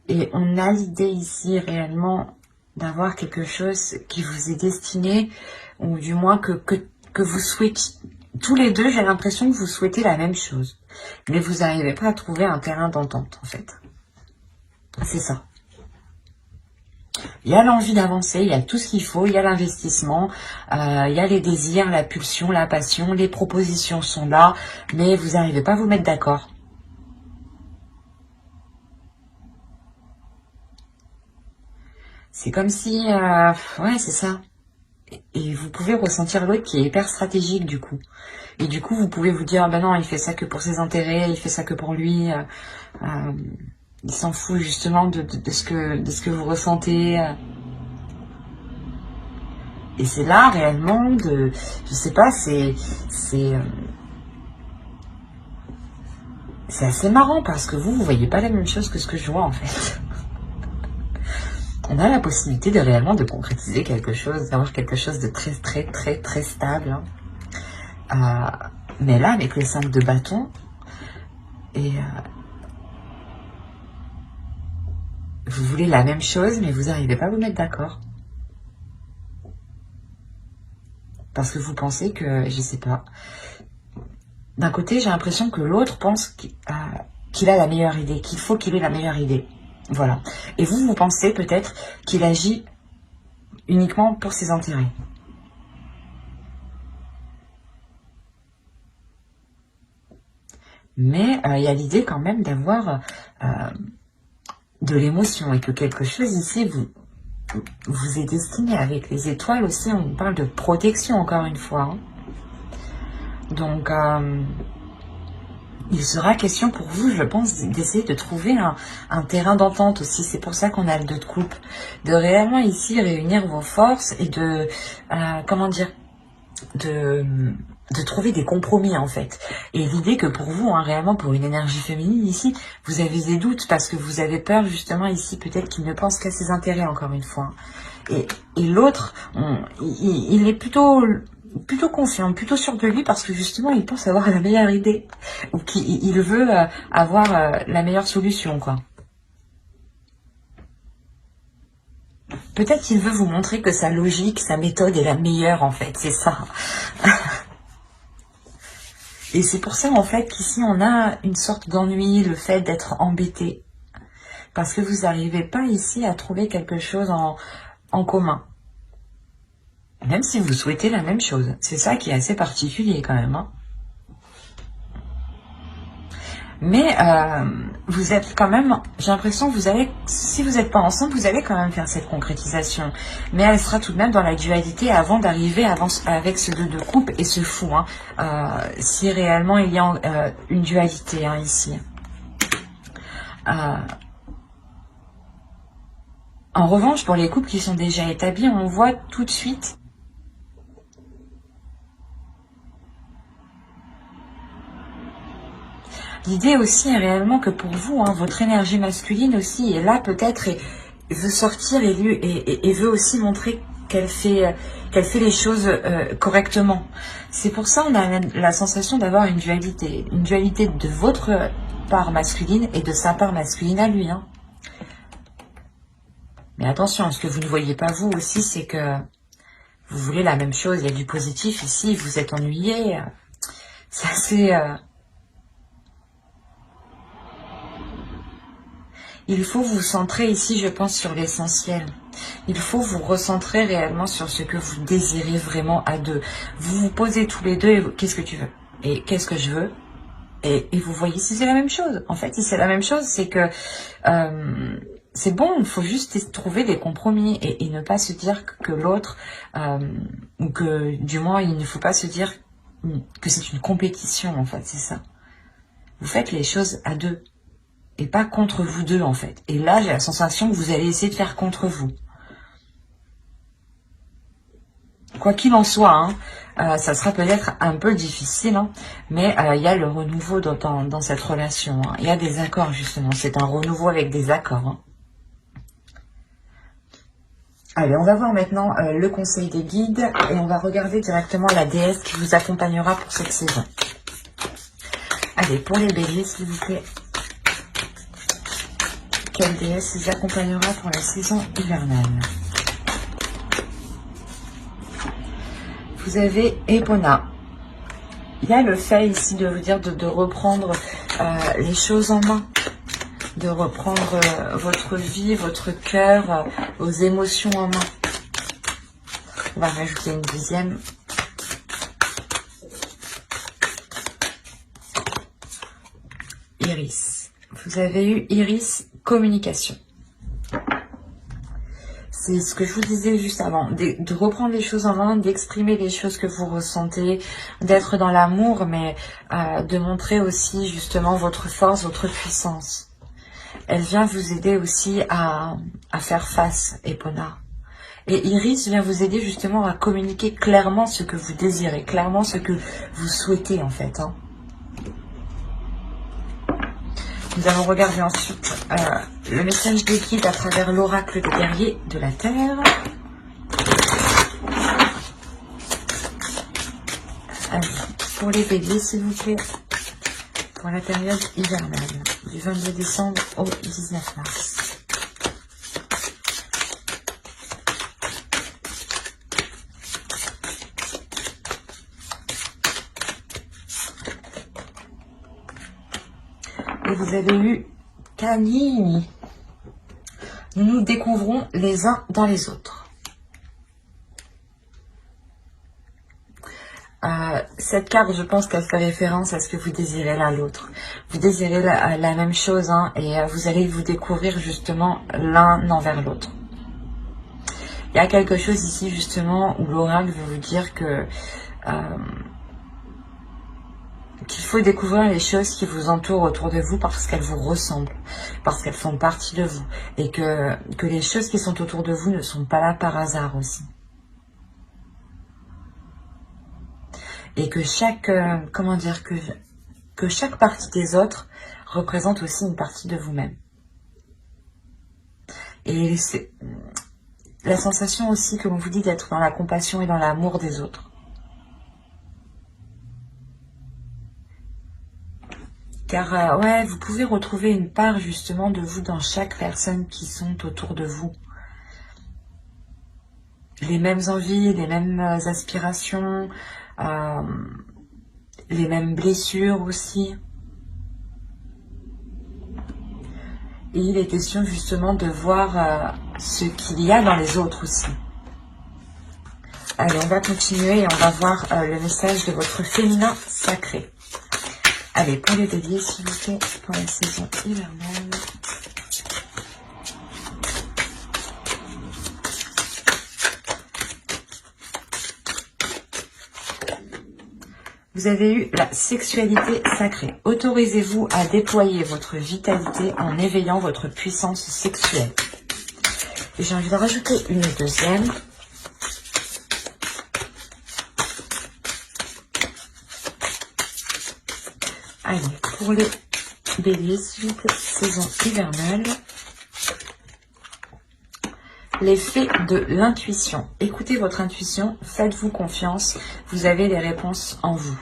Et on a l'idée ici réellement d'avoir quelque chose qui vous est destiné, ou du moins que vous souhaitez. Tous les deux, j'ai l'impression que vous souhaitez la même chose. Mais vous n'arrivez pas à trouver un terrain d'entente, en fait. C'est ça. Il y a l'envie d'avancer, il y a tout ce qu'il faut, il y a l'investissement, il y a les désirs, la pulsion, la passion, les propositions sont là, mais vous n'arrivez pas à vous mettre d'accord. C'est comme si... ouais, c'est ça. Et vous pouvez ressentir l'autre qui est hyper stratégique du coup. Et du coup, vous pouvez vous dire, ah ben non, il fait ça que pour ses intérêts, il fait ça que pour lui. Il s'en fout justement de ce que vous ressentez. Et c'est là réellement je sais pas, c'est assez marrant parce que vous voyez pas la même chose que ce que je vois en fait. On a la possibilité de réellement de concrétiser quelque chose, d'avoir quelque chose de très très très très stable. Mais là, avec le 5 de bâton, et vous voulez la même chose, mais vous n'arrivez pas à vous mettre d'accord. Parce que vous pensez que, je sais pas, d'un côté, j'ai l'impression que l'autre pense qu'il a la meilleure idée, qu'il faut qu'il ait la meilleure idée. Voilà. Et vous, vous pensez peut-être qu'il agit uniquement pour ses intérêts. Mais il y a l'idée quand même d'avoir de l'émotion et que quelque chose ici vous est destiné. Avec les étoiles aussi, on parle de protection encore une fois. Hein. Donc, il sera question pour vous, je pense, d'essayer de trouver un terrain d'entente aussi. C'est pour ça qu'on a le 2 de coupe. De réellement ici réunir vos forces et de, comment dire, de trouver des compromis en fait. Et l'idée que pour vous, hein, réellement pour une énergie féminine ici, vous avez des doutes parce que vous avez peur justement ici peut-être qu'il ne pense qu'à ses intérêts encore une fois. Et l'autre, il est plutôt confiant, plutôt sûr de lui parce que justement il pense avoir la meilleure idée ou qu'il veut avoir la meilleure solution quoi. Peut-être qu'il veut vous montrer que sa logique, sa méthode est la meilleure en fait, c'est ça. Et c'est pour ça en fait qu'ici on a une sorte d'ennui, le fait d'être embêté. Parce que vous n'arrivez pas ici à trouver quelque chose en commun. Même si vous souhaitez la même chose. C'est ça qui est assez particulier quand même. Hein. Mais vous êtes quand même, j'ai l'impression que vous allez, si vous n'êtes pas ensemble, vous allez quand même faire cette concrétisation. Mais elle sera tout de même dans la dualité avant d'arriver avec ce 2 de coupe et ce fou. Hein, si réellement il y a une dualité hein, ici. En revanche, pour les couples qui sont déjà établis, on voit tout de suite l'idée aussi est réellement que pour vous, hein, votre énergie masculine aussi est là peut-être et veut sortir et veut aussi montrer qu'elle fait les choses correctement. C'est pour ça qu'on a la sensation d'avoir une dualité de votre part masculine et de sa part masculine à lui. Hein. Mais attention, ce que vous ne voyez pas vous aussi, c'est que vous voulez la même chose. Il y a du positif ici, vous êtes ennuyé. C'est assez... Il faut vous centrer ici, je pense, sur l'essentiel. Il faut vous recentrer réellement sur ce que vous désirez vraiment à deux. Vous vous posez tous les deux et qu'est-ce que tu veux? Et qu'est-ce que je veux? Et vous voyez si c'est la même chose. En fait, si c'est la même chose, c'est que c'est bon, il faut juste trouver des compromis et ne pas se dire que l'autre, ou que du moins, il ne faut pas se dire que c'est une compétition, en fait, c'est ça. Vous faites les choses à deux. Et pas contre vous deux, en fait. Et là, j'ai la sensation que vous allez essayer de faire contre vous. Quoi qu'il en soit, hein, ça sera peut-être un peu difficile, hein, mais il y a le renouveau dans cette relation. Hein. Il y a des accords, justement. C'est un renouveau avec des accords. Hein. Allez, on va voir maintenant le conseil des guides et on va regarder directement la déesse qui vous accompagnera pour cette saison. Allez, pour les béliers, s'il vous plaît. Quelle déesse les accompagnera pour la saison hivernale? Vous avez Epona. Il y a le fait ici de vous dire de reprendre les choses en main, de reprendre votre vie, votre cœur, vos émotions en main. On va rajouter une deuxième. Iris. Vous avez eu Iris, communication. C'est ce que je vous disais juste avant, de reprendre les choses en main, d'exprimer les choses que vous ressentez, d'être dans l'amour, mais de montrer aussi justement votre force, votre puissance. Elle vient vous aider aussi à faire face, Epona. Et Iris vient vous aider justement à communiquer clairement ce que vous désirez, clairement ce que vous souhaitez en fait. Hein. Nous allons regarder ensuite le message des guides à travers l'oracle des guerriers de la Terre. Allez, pour les béliers, s'il vous plaît, pour la période hivernale, du 22 décembre au 19 mars. Et vous avez eu Canini. Nous nous découvrons les uns dans les autres. Cette carte, je pense qu'elle fait référence à ce que vous désirez l'un l'autre. Vous désirez la même chose, hein, et vous allez vous découvrir justement l'un envers l'autre. Il y a quelque chose ici justement où l'oracle veut vous dire que qu'il faut découvrir les choses qui vous entourent autour de vous parce qu'elles vous ressemblent, parce qu'elles font partie de vous, et que les choses qui sont autour de vous ne sont pas là par hasard aussi. Et que chaque, comment dire, que chaque partie des autres représente aussi une partie de vous-même. Et c'est la sensation aussi, comme on vous dit, d'être dans la compassion et dans l'amour des autres. Car, ouais, vous pouvez retrouver une part justement de vous dans chaque personne qui sont autour de vous. Les mêmes envies, les mêmes aspirations, les mêmes blessures aussi. Et il est question justement de voir ce qu'il y a dans les autres aussi. Allez, on va continuer et on va voir le message de votre féminin sacré. Allez, pour les béliers, s'il vous plaît, pour la saison hivernale. Vous avez eu la sexualité sacrée. Autorisez-vous à déployer votre vitalité en éveillant votre puissance sexuelle. Et j'ai envie de rajouter une deuxième. Allez, pour les béliers, s'il vous plaît, saison hivernale. L'effet de l'intuition. Écoutez votre intuition, faites-vous confiance, vous avez les réponses en vous.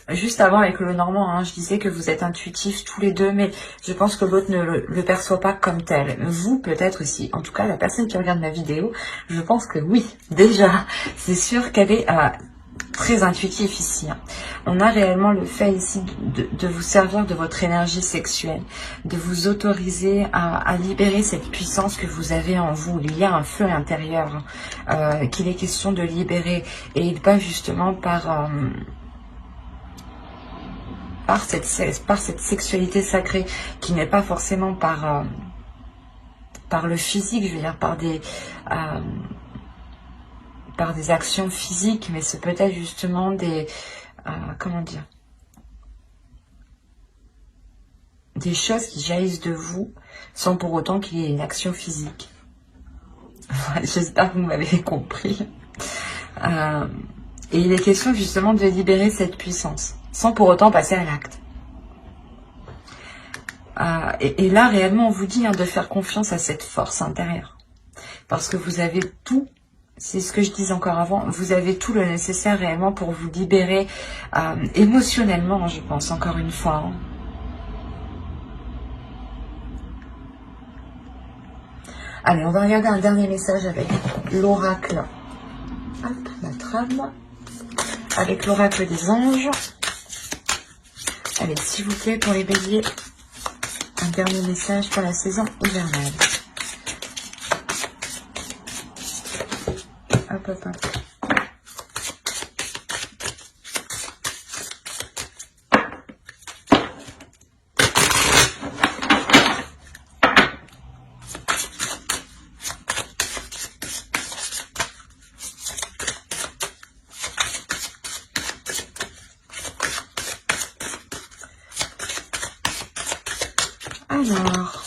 Juste avant avec le Normand, hein, je disais que vous êtes intuitifs tous les deux, mais je pense que l'autre ne le perçoit pas comme tel. Vous, peut-être aussi. En tout cas, la personne qui regarde ma vidéo, je pense que oui, déjà, c'est sûr qu'elle est très intuitif ici. Hein. On a réellement le fait ici de vous servir de votre énergie sexuelle, de vous autoriser à libérer cette puissance que vous avez en vous. Il y a un feu intérieur qu'il est question de libérer, et il passe justement par cette sexualité sacrée qui n'est pas forcément par le physique, je veux dire par des actions physiques, mais c'est peut-être justement des comment dire, des choses qui jaillissent de vous sans pour autant qu'il y ait une action physique. J'espère que vous m'avez compris. Et il est question justement de libérer cette puissance sans pour autant passer à l'acte. Et là réellement on vous dit de faire confiance à cette force intérieure, parce que vous avez tout. C'est ce que je disais encore avant, vous avez tout le nécessaire réellement pour vous libérer émotionnellement, je pense, encore une fois. Hein. Allez, on va regarder un dernier message avec l'oracle. Hop, la trame. Avec l'oracle des anges. Allez, s'il vous plaît, pour les béliers, un dernier message pour la saison hivernale. Hop, hop, hop. Alors,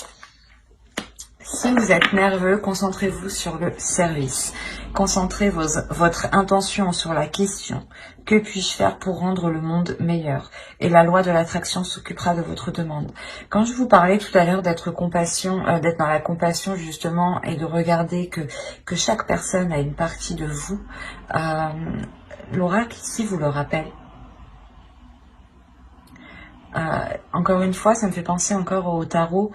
si vous êtes nerveux, concentrez-vous sur le service. Concentrez votre intention sur la question. Que puis-je faire pour rendre le monde meilleur? Et la loi de l'attraction s'occupera de votre demande. Quand je vous parlais tout à l'heure d'être dans la compassion justement, et de regarder que chaque personne a une partie de vous, l'oracle ici vous le rappelle. Encore une fois, ça me fait penser encore au tarot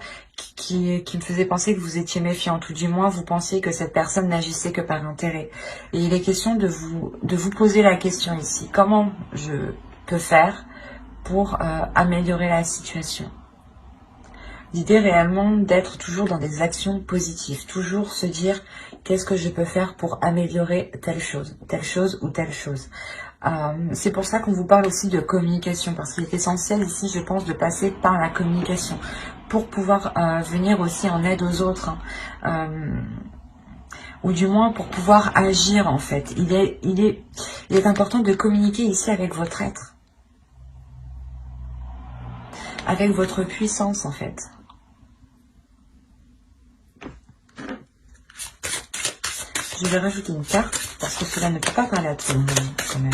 qui me faisait penser que vous étiez méfiante, ou du moins vous pensiez que cette personne n'agissait que par intérêt. Et il est question de vous poser la question ici. Comment je peux faire pour améliorer la situation? L'idée réellement d'être toujours dans des actions positives, toujours se dire qu'est-ce que je peux faire pour améliorer telle chose ou telle chose. C'est pour ça qu'on vous parle aussi de communication, parce qu'il est essentiel ici, je pense, de passer par la communication pour pouvoir venir aussi en aide aux autres, hein. Ou du moins pour pouvoir agir en fait. Il est important de communiquer ici avec votre être, avec votre puissance en fait. Je vais rajouter une carte parce que cela ne peut pas parler à tout le monde quand même.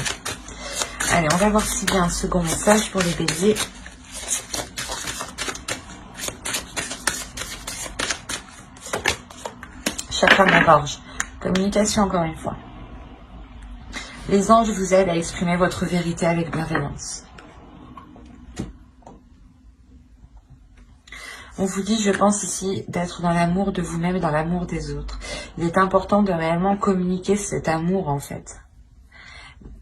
Allez, on va voir s'il y a un second message pour les béliers. Chakra de la gorge. Communication encore une fois. Les anges vous aident à exprimer votre vérité avec bienveillance. On vous dit, je pense ici, d'être dans l'amour de vous-même et dans l'amour des autres. Il est important de réellement communiquer cet amour en fait.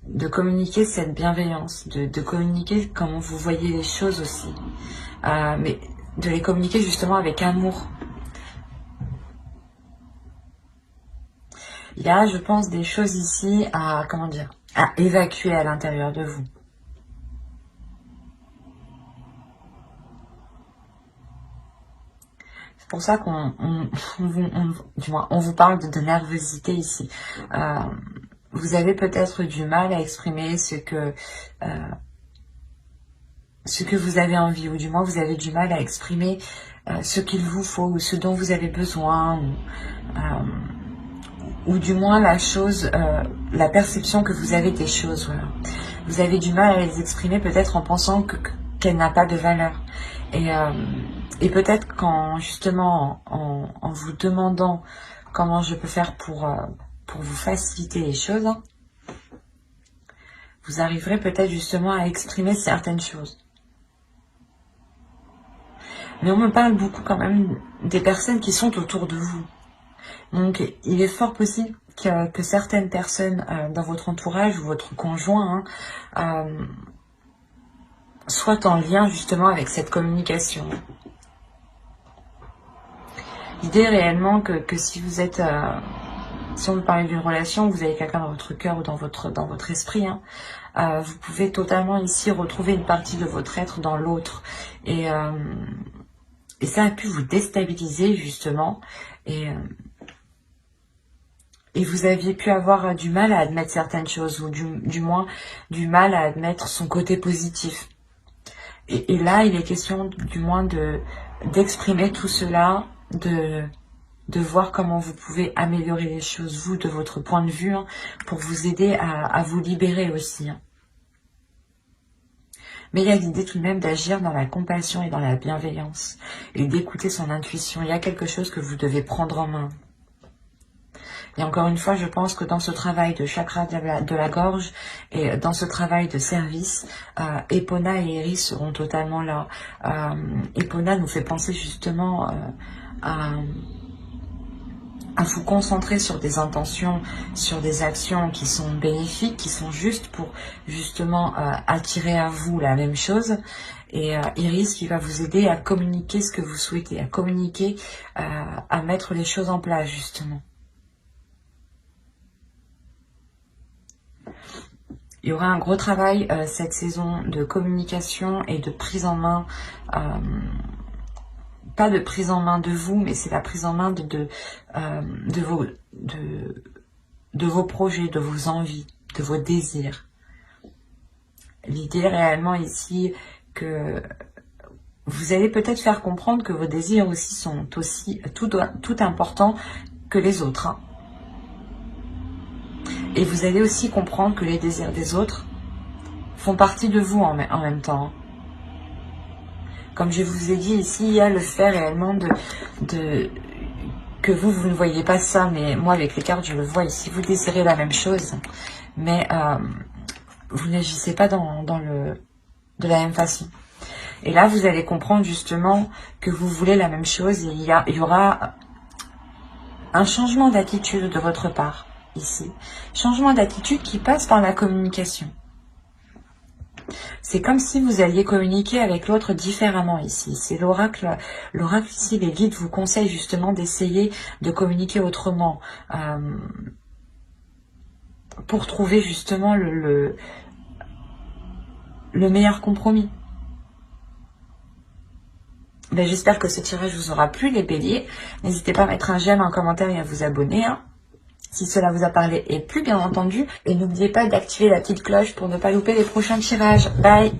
De communiquer cette bienveillance, de communiquer comment vous voyez les choses aussi. Mais de les communiquer justement avec amour. Il y a, je pense, des choses ici à, comment dire, à évacuer à l'intérieur de vous. C'est pour ça qu'on vous parle de nervosité ici. Vous avez peut-être du mal à exprimer ce que vous avez envie, ou du moins vous avez du mal à exprimer ce qu'il vous faut, ou ce dont vous avez besoin, ou du moins la perception que vous avez des choses. Voilà. Vous avez du mal à les exprimer peut-être en pensant qu'elle n'a pas de valeur. Et peut-être qu'en justement en vous demandant comment je peux faire pour vous faciliter les choses, hein, vous arriverez peut-être justement à exprimer certaines choses. Mais on me parle beaucoup quand même des personnes qui sont autour de vous. Donc il est fort possible que certaines personnes dans votre entourage ou votre conjoint soient en lien justement avec cette communication. L'idée réellement que si vous êtes... si on veut parler d'une relation, vous avez quelqu'un dans votre cœur ou dans votre esprit, hein, vous pouvez totalement ici retrouver une partie de votre être dans l'autre. Et ça a pu vous déstabiliser justement. Et vous aviez pu avoir du mal à admettre certaines choses, ou du moins du mal à admettre son côté positif. Et là, il est question du moins d'exprimer tout cela, de voir comment vous pouvez améliorer les choses, vous, de votre point de vue, hein, pour vous aider à vous libérer aussi. Hein. Mais il y a l'idée tout de même d'agir dans la compassion et dans la bienveillance, et d'écouter son intuition. Il y a quelque chose que vous devez prendre en main. Et encore une fois, je pense que dans ce travail de chakra de la gorge et dans ce travail de service, Epona et Iris seront totalement là. Epona nous fait penser justement à vous concentrer sur des intentions, sur des actions qui sont bénéfiques, qui sont justes pour justement attirer à vous la même chose. Et Iris qui va vous aider à communiquer ce que vous souhaitez, à communiquer, à mettre les choses en place justement. Il y aura un gros travail cette saison de communication et de prise en main, pas de prise en main de vous, mais c'est la prise en main de vos projets, de vos envies, de vos désirs. L'idée réellement ici que vous allez peut-être faire comprendre que vos désirs aussi sont aussi tout importants que les autres. Hein. Et vous allez aussi comprendre que les désirs des autres font partie de vous en même temps. Comme je vous ai dit ici, il y a le fait réellement que vous ne voyez pas ça, mais moi avec les cartes je le vois ici. Vous désirez la même chose, mais vous n'agissez pas de la même façon. Et là, vous allez comprendre justement que vous voulez la même chose. Et il y aura un changement d'attitude de votre part, ici. Changement d'attitude qui passe par la communication. C'est comme si vous alliez communiquer avec l'autre différemment ici. C'est l'oracle. L'oracle ici, les guides vous conseillent justement d'essayer de communiquer autrement. Pour trouver justement le meilleur compromis. Ben, j'espère que ce tirage vous aura plu, les béliers. N'hésitez pas à mettre un j'aime, un commentaire et à vous abonner. Si cela vous a parlé et plu, bien entendu. Et n'oubliez pas d'activer la petite cloche pour ne pas louper les prochains tirages. Bye!